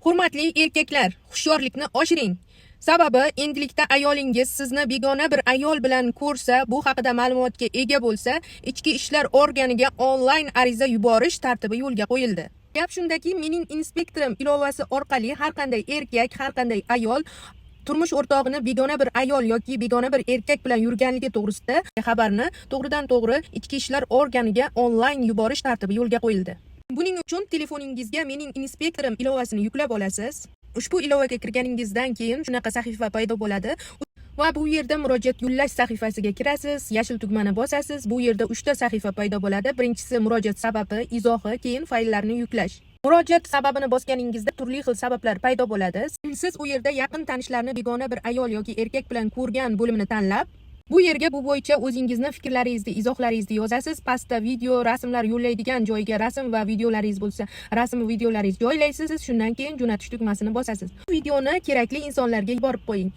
Hurmatli erkaklar, hushyorlikni oshiring. Sababi endilikda ayolingiz sizni begona bir ayol bilan ko'rsa, bu haqida ma'lumotga ega bo'lsa, ichki ishlar organiga onlayn ariza yuborish tartibi yo'lga qo'yildi. Gap shundaki, mening inspektorim ilovasi orqali har qanday erkak, har qanday ayol turmush o'rtog'ini begona bir ayol yoki begona bir erkak bilan yurganligi to'g'risida xabarni to'g'ridan to'g'ri ichki ishlar organiga onlayn yuborish tartibi yo'lga qo'yildi. Buning uchun telefoningizga mening inspektorim ilovasini yuklab olasiz. Ushbu ilovaga kirganingizdan keyin shunaqa sahifa paydo bo'ladi va bu yerda murojaat yo'llash sahifasiga kirasiz, yashil tugmani bosasiz. Bu yerda 3 ta sahifa paydo bo'ladi. Birinchisi murojaat sababi, izohi, keyin fayllarni yuklash. Murojaat sababini bosganingizda turli xil sabablar paydo bo'ladi. Siz u yerda yaqin tanishlarni begona bir ayol yoki erkak bilan ko'rgan bo'limini tanlab, bu yerga bu bo'yicha o'zingizni fikrlaringizni, izohlaringizni yozasiz. Pastda video, rasmlar yo'llaydigan joyga rasm va videolaringiz bo'lsa, rasm va videolaringizni joylaysiz. Shundan keyin jo'natish tugmasini bosasiz. Bu videoni kerakli insonlarga yuborib qo'ying.